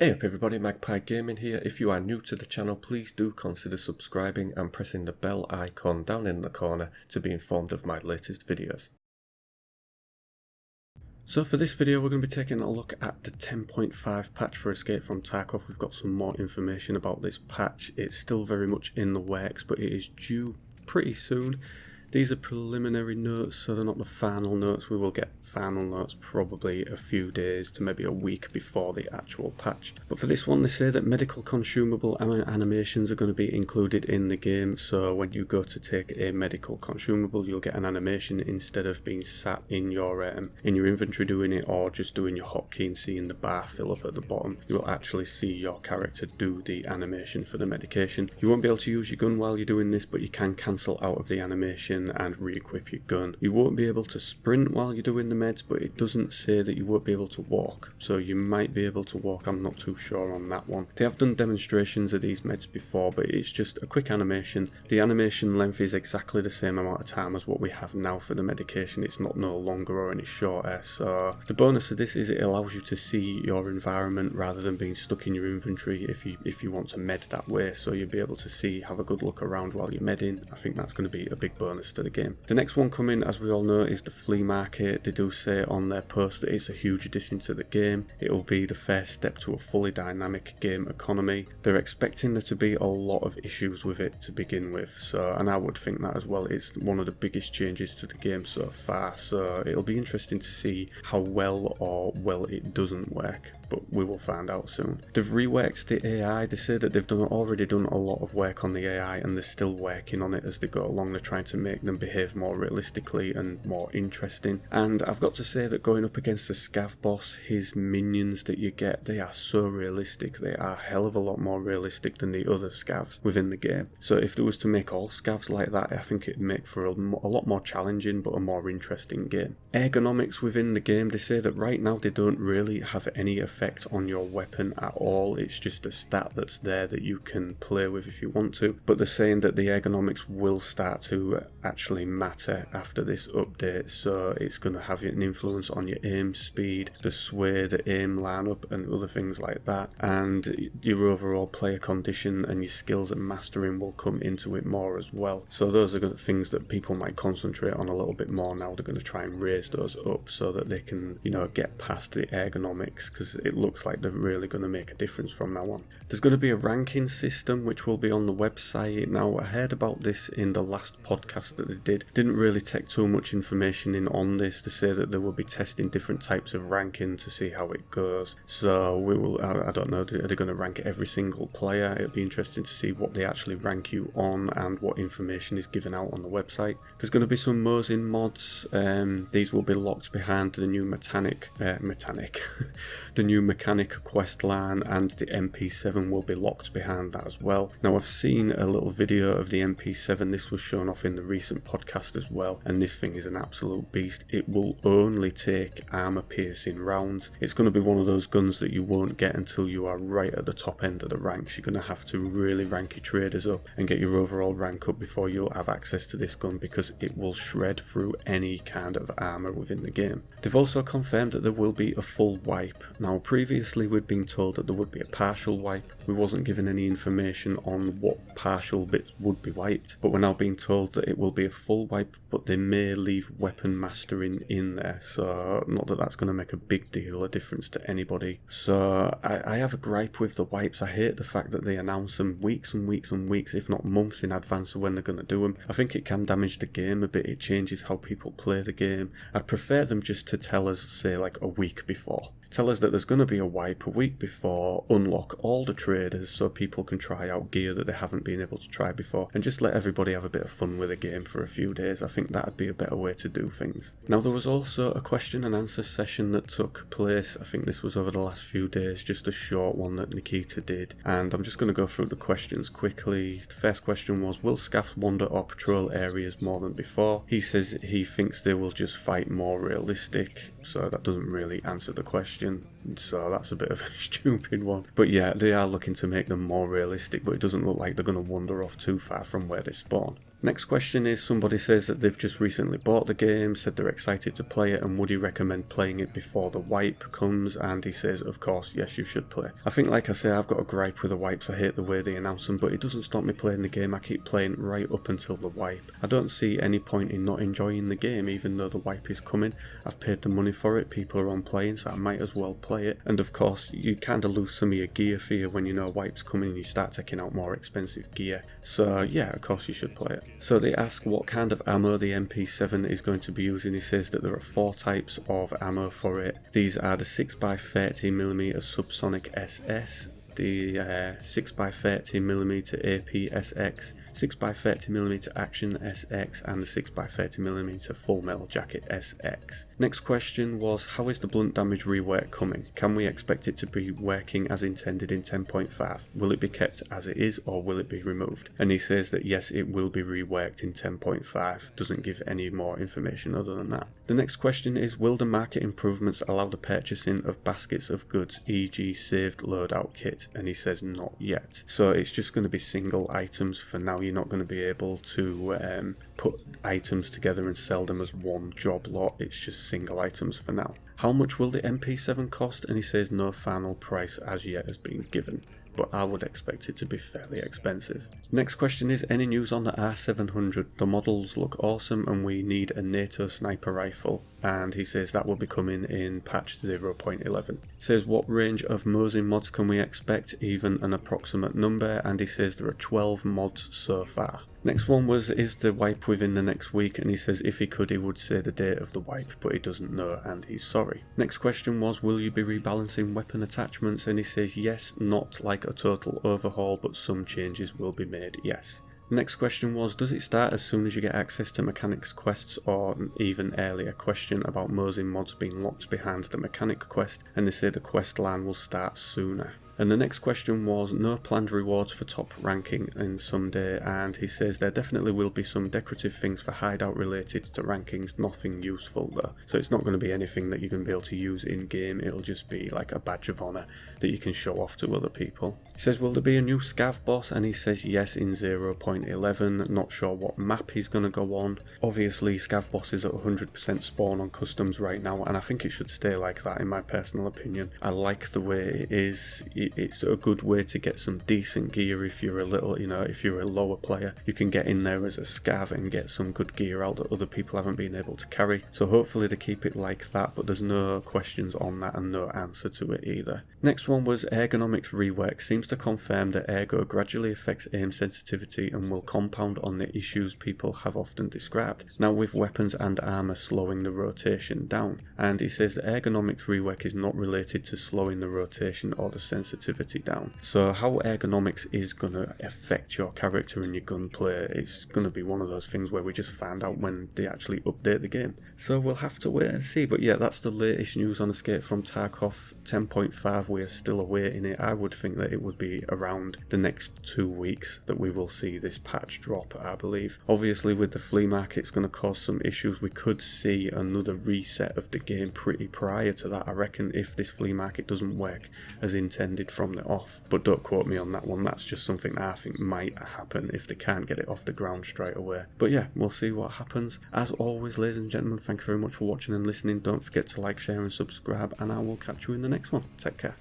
Hey up everybody, Magpie Gaming here. If you are new to the channel, please do consider subscribing and pressing the bell icon down in the corner to be informed of my latest videos. So for this video we're going to be taking a look at the 10.5 patch for Escape from Tarkov. We've got some more information about this patch. It's still very much in the works, but it is due pretty soon. These are preliminary notes, so they're not the final notes. We will get final notes probably a few days to maybe a week before the actual patch. But for this one, they say that medical consumable animations are going to be included in the game. So when you go to take a medical consumable, you'll get an animation instead of being sat in your inventory doing it, or just doing your hotkey and seeing the bar fill up at the bottom. You will actually see your character do the animation for the medication. You won't be able to use your gun while you're doing this, but you can cancel out of the animation and re-equip your gun. You won't be able to sprint while you're doing the meds, but it doesn't say that you won't be able to walk. So you might be able to walk, I'm not too sure on that one. They have done demonstrations of these meds before, but it's just a quick animation. The animation length is exactly the same amount of time as what we have now for the medication. It's not no longer or any shorter. So the bonus of this is it allows you to see your environment rather than being stuck in your inventory if you want to med that way. So you'll be able to see, have a good look around while you're medding. I think that's going to be a big bonus to the game. The next one coming, as we all know, is the flea market. They do say on their post that it's a huge addition to the game. It will be the first step to a fully dynamic game economy. They're expecting there to be a lot of issues with it to begin with, so, and I would think that as well. It's one of the biggest changes to the game so far, so it'll be interesting to see how well or well it doesn't work, but we will find out soon. They've reworked the AI. They say that they've already done a lot of work on the AI, and they're still working on it as they go along. They're trying to make them behave more realistically and more interesting. And I've got to say that going up against the scav boss, his minions that you get, they are so realistic. They are a hell of a lot more realistic than the other scavs within the game. So if there was to make all scavs like that, I think it'd make for a lot more challenging but a more interesting game. Ergonomics within the game, they say that right now they don't really have any effect on your weapon at all. It's just a stat that's there that you can play with if you want to, but they're saying that the ergonomics will start to actually matter after this update, so it's going to have an influence on your aim speed, the sway, the aim lineup and other things like that, and your overall player condition and your skills and mastering will come into it more as well. So those are things that people might concentrate on a little bit more now. They're going to try and raise those up so that they can, get past the ergonomics, because it looks like they're really going to make a difference from now on. There's going to be a ranking system which will be on the website. Now, I heard about this in the last podcast that they didn't really take too much information in on this. To say that they will be testing different types of ranking to see how it goes. So we will, I don't know, are they going to rank every single player? It'll be interesting to see what they actually rank you on and what information is given out on the website. There's going to be some Mosin mods. These will be locked behind the new the new mechanic quest line, and the MP7 will be locked behind that as well. Now, I've seen a little video of the MP7. This was shown off in the recent podcast as well, and this thing is an absolute beast. It will only take armor piercing rounds. It's going to be one of those guns that you won't get until you are right at the top end of the ranks. You're going to have to really rank your traders up and get your overall rank up before you'll have access to this gun, because it will shred through any kind of armor within the game. They've also confirmed that there will be a full wipe. Now, previously we'd been told that there would be a partial wipe. We wasn't given any information on what partial bits would be wiped, but we're now being told that it will be a full wipe, but they may leave weapon mastering in there. So not that that's going to make a big deal, a difference to anybody. So I have a gripe with the wipes. I hate the fact that they announce them weeks and weeks and weeks, if not months in advance of when they're going to do them. I think it can damage the game a bit. It changes how people play the game. I'd prefer them just to tell us, say, like a week before. Tell us that there's going to be a wipe a week before, unlock all the traders so people can try out gear that they haven't been able to try before, and just let everybody have a bit of fun with the game for a few days. I think that would be a better way to do things. Now, there was also a question and answer session that took place. I think this was over the last few days, just a short one that Nikita did, and I'm just going to go through the questions quickly. The first question was, will scavs wander or patrol areas more than before? He says he thinks they will just fight more realistic, so that doesn't really answer the question. so that's a bit of a stupid one. But yeah, they are looking to make them more realistic, but it doesn't look like they're going to wander off too far from where they spawn. Next question is, somebody says that they've just recently bought the game, said they're excited to play it, and would he recommend playing it before the wipe comes? And he says, of course, yes, you should play. I think, like I say, I've got a gripe with the wipes. I hate the way they announce them, but it doesn't stop me playing the game. I keep playing right up until the wipe. I don't see any point in not enjoying the game, even though the wipe is coming. I've paid the money for it, people are on playing, so I might as well play it. And of course, you kind of lose some of your gear fear when you know wipe's coming and you start taking out more expensive gear. So yeah, of course you should play it. So they ask what kind of ammo the MP7 is going to be using. He says that there are 4 types of ammo for it. These are the 6x30mm subsonic SS, the 6x30mm APSX, 6x30mm Action SX, and the 6x30mm Full Metal Jacket SX. Next question was, how is the blunt damage rework coming? Can we expect it to be working as intended in 10.5? Will it be kept as it is, or will it be removed? And he says that yes, it will be reworked in 10.5. Doesn't give any more information other than that. The next question is, will the market improvements allow the purchasing of baskets of goods, e.g. saved loadout kit? And he says not yet. So it's just going to be single items for now. You're not going to be able to put items together and sell them as one job lot. It's just single items for now. How much will the MP7 cost? And he says no final price as yet has been given, but I would expect it to be fairly expensive. Next question is, any news on the R700? The models look awesome and we need a NATO sniper rifle. And he says that will be coming in patch 0.11. He says, what range of Mosin mods can we expect, even an approximate number? And he says there are 12 mods so far. Next one was, is the wipe within the next week? And he says if he could, he would say the date of the wipe, but he doesn't know and he's sorry. Next question was, will you be rebalancing weapon attachments? And he says yes, not like a total overhaul, but some changes will be made, yes. Next question was, does it start as soon as you get access to mechanics quests, or even earlier? Question about Mosin mods being locked behind the mechanic quest, and they say the quest line will start sooner. And the next question was, no planned rewards for top ranking in someday, and he says there definitely will be some decorative things for hideout related to rankings, nothing useful though. So it's not going to be anything that you're going to be able to use in game, it'll just be like a badge of honour that you can show off to other people. He says, will there be a new scav boss? And he says yes, in 0.11, not sure what map he's going to go on. Obviously scav bosses at 100% spawn on customs right now, and I think it should stay like that in my personal opinion. I like the way it is. It's a good way to get some decent gear if you're a little, if you're a lower player. You can get in there as a scav and get some good gear out that other people haven't been able to carry. So hopefully they keep it like that, but there's no questions on that and no answer to it either. Next one was, ergonomics rework seems to confirm that ergo gradually affects aim sensitivity and will compound on the issues people have often described, now with weapons and armour slowing the rotation down. And he says that ergonomics rework is not related to slowing the rotation or the sensitivity down. So how ergonomics is going to affect your character and your gunplay, it's going to be one of those things where we just find out when they actually update the game. So we'll have to wait and see. But yeah, that's the latest news on Escape from Tarkov 10.5. We are still awaiting it. I would think that it would be around the next 2 weeks that we will see this patch drop, I believe. Obviously with the flea market, it's going to cause some issues. We could see another reset of the game pretty prior to that, I reckon, if this flea market doesn't work as intended from the off, but don't quote me on that one. That's just something that I think might happen if they can't get it off the ground straight away. But yeah, we'll see what happens. As always, ladies and gentlemen, thank you very much for watching and listening. Don't forget to like, share and subscribe, and I will catch you in the next one. Take care.